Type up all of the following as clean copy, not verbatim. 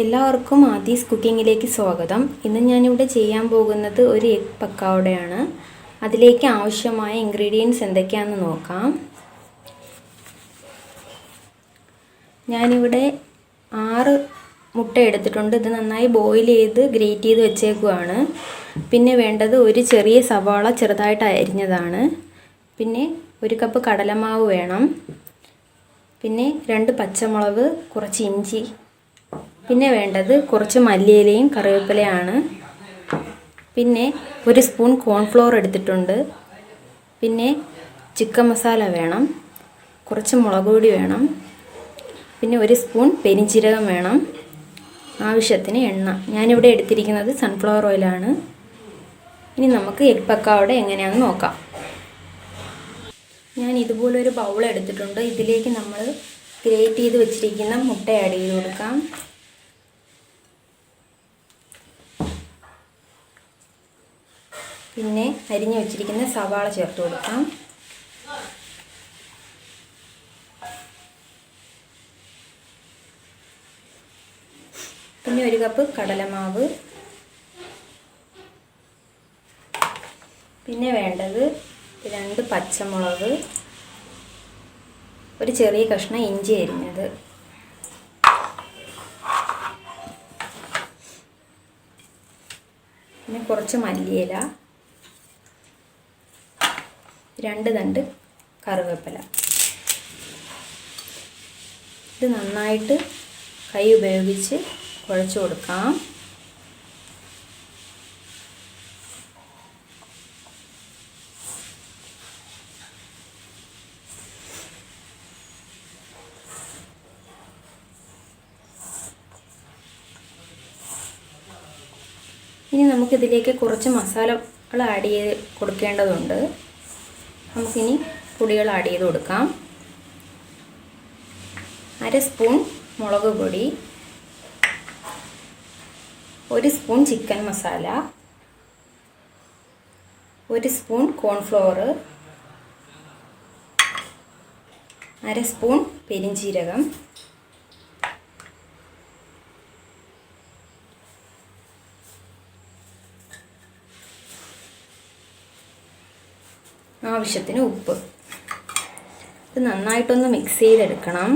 എല്ലാവർക്കും ആദീസ് കുക്കിങ്ങിലേക്ക് സ്വാഗതം. ഇന്ന് ഞാനിവിടെ ചെയ്യാൻ പോകുന്നത് ഒരു എഗ് പക്കോടയാണ്. അതിലേക്ക് ആവശ്യമായ ഇൻഗ്രീഡിയൻസ് എന്തൊക്കെയാണെന്ന് നോക്കാം. ഞാനിവിടെ 6 മുട്ട എടുത്തിട്ടുണ്ട്. ഇത് നന്നായി ബോയിൽ ചെയ്ത് ഗ്രേറ്റ് ചെയ്ത് വെച്ചേക്കുവാണ്. പിന്നെ വേണ്ടത് ഒരു ചെറിയ സവാള ചെറുതായിട്ട് അരിഞ്ഞതാണ്. പിന്നെ 1 കപ്പ് കടലമാവ് വേണം. പിന്നെ 2 പച്ചമുളക്, കുറച്ച് ഇഞ്ചി, പിന്നെ വേണ്ടത് കുറച്ച് മല്ലിയിലയും കറിവേപ്പിലയാണ്. പിന്നെ 1 സ്പൂൺ കോൺഫ്ലോർ എടുത്തിട്ടുണ്ട്. പിന്നെ ചിക്കൻ മസാല വേണം, കുറച്ച് മുളക് പൊടി വേണം, പിന്നെ 1 സ്പൂൺ പെരിഞ്ജീരകം വേണം, ആവശ്യത്തിന് എണ്ണ. ഞാനിവിടെ എടുത്തിരിക്കുന്നത് സൺഫ്ലവർ ഓയിലാണ്. ഇനി നമുക്ക് എഗ് പക്കോട എങ്ങനെയാണെന്ന് നോക്കാം. ഞാൻ ഇതുപോലൊരു ബൗൾ എടുത്തിട്ടുണ്ട്. ഇതിലേക്ക് നമ്മൾ ഗ്രേറ്റ് ചെയ്ത് വെച്ചിരിക്കുന്ന മുട്ട ആഡ് ചെയ്ത് കൊടുക്കാം. പിന്നെ അരിഞ്ഞു വെച്ചിരിക്കുന്ന സവാള ചേർത്ത് കൊടുക്കാം. പിന്നെ 1 കപ്പ് കടലമാവ്. പിന്നെ വേണ്ടത് 2 പച്ചമുളക്, ഒരു ചെറിയ കഷ്ണം ഇഞ്ചി അരിഞ്ഞത്, പിന്നെ കുറച്ച് മല്ലിയില, 2 തണ്ട് കറിവേപ്പില. ഇത് നന്നായിട്ട് കൈ ഉപയോഗിച്ച് കുഴച്ച് കൊടുക്കാം. ഇനി നമുക്കിതിലേക്ക് കുറച്ച് മസാലകൾ ആഡ് ചെയ്ത് കൊടുക്കേണ്ടതുണ്ട്. നമുക്കിനി പൊടികൾ ആഡ് ചെയ്ത് കൊടുക്കാം. 1/2 സ്പൂൺ മുളക് പൊടി, 1 spoon chicken masala, 1 spoon cornflour, 1/2 spoon പെരിഞ്ജീരകം, ആവശ്യത്തിന് ഉപ്പ്. ഇത് നന്നായിട്ടൊന്ന് മിക്സ് ചെയ്തെടുക്കണം.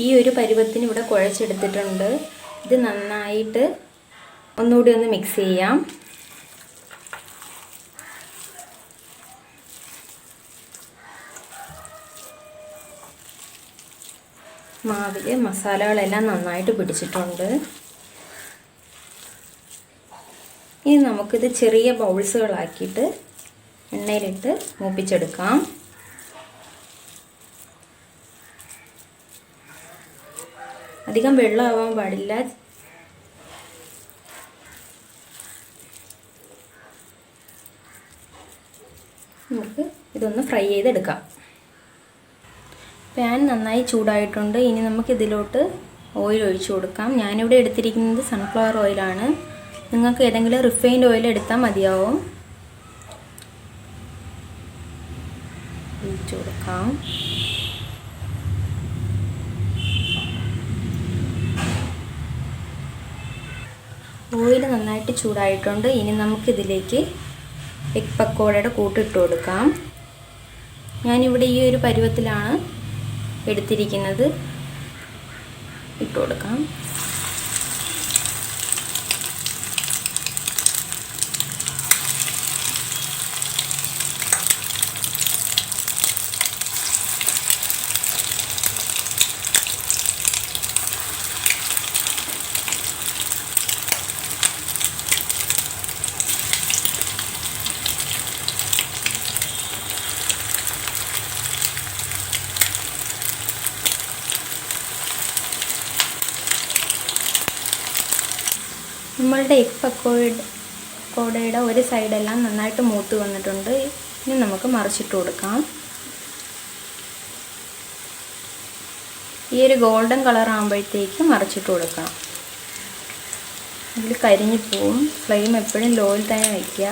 ഈ ഒരു പരുവത്തിന് ഇവിടെ കുഴച്ചെടുത്തിട്ടുണ്ട്. ഇത് നന്നായിട്ട് ഒന്നുകൂടി ഒന്ന് മിക്സ് ചെയ്യാം. മാവിൽ മസാലകളെല്ലാം നന്നായിട്ട് പിടിച്ചിട്ടുണ്ട്. ഇനി നമുക്കിത് ചെറിയ ബൗൾസുകളാക്കിയിട്ട് എണ്ണയിലിട്ട് മൂപ്പിച്ചെടുക്കാം. അധികം വെള്ളമാവാൻ പാടില്ല. നമുക്ക് ഇതൊന്ന് ഫ്രൈ ചെയ്തെടുക്കാം. പാൻ നന്നായി ചൂടായിട്ടുണ്ട്. ഇനി നമുക്ക് ഇതിലോട്ട് ഓയിൽ ഒഴിച്ചു കൊടുക്കാം. ഞാനിവിടെ എടുത്തിരിക്കുന്നത് സൺഫ്ലവർ ഓയിലാണ്. നിങ്ങൾക്ക് ഏതെങ്കിലും റിഫൈൻഡ് ഓയിൽ എടുത്താൽ മതിയാവും. ഒഴിച്ചു കൊടുക്കാം. ഓയിൽ നന്നായിട്ട് ചൂടായിട്ടുണ്ട്. ഇനി നമുക്കിതിലേക്ക് എഗ് പക്കോടയുടെ കൂട്ടിട്ട് കൊടുക്കാം. ഞാനിവിടെ ഈ ഒരു പരുവത്തിലാണ് എടുത്തിരിക്കുന്നത്. ഇട്ട് കൊടുക്കാം. നമ്മളുടെ എഗ് പക്കോടയുടെ ഒരു സൈഡെല്ലാം നന്നായിട്ട് മൂത്ത് വന്നിട്ടുണ്ട്. ഇനി നമുക്ക് മറിച്ചിട്ട് കൊടുക്കാം. ഈ ഒരു ഗോൾഡൻ കളർ ആകുമ്പോഴത്തേക്ക് മറിച്ചിട്ട് കൊടുക്കണം. ഇതിൽ കരിഞ്ഞു പോവും. ഫ്ലെയിം എപ്പോഴും ലോയിൽ തന്നെ വയ്ക്കുക.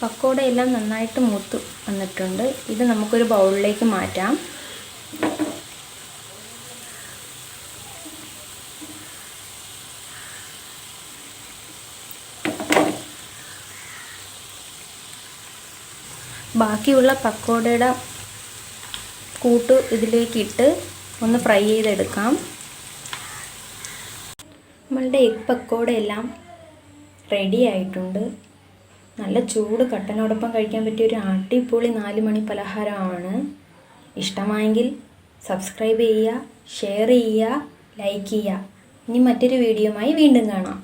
പക്കോട എല്ലാം നന്നായിട്ട് മൂത്ത് വന്നിട്ടുണ്ട്. ഇത് നമുക്കൊരു ബൗളിലേക്ക് മാറ്റാം. ബാക്കിയുള്ള പക്കോടയുടെ കൂട്ട് ഇതിലേക്കിട്ട് ഒന്ന് ഫ്രൈ ചെയ്തെടുക്കാം. നമ്മളുടെ എഗ് പക്കോട എല്ലാം റെഡി ആയിട്ടുണ്ട്. നല്ല ചൂട് കട്ടനോടൊപ്പം കഴിക്കാൻ പറ്റിയ ഒരു അടിപൊളി 4 മണി പലഹാരമാണ്. ഇഷ്ടമായെങ്കിൽ സബ്സ്ക്രൈബ് ചെയ്യുക, ഷെയർ ചെയ്യുക, ലൈക്ക് ചെയ്യുക. ഇനി മറ്റൊരു വീഡിയോയുമായി വീണ്ടും കാണാം.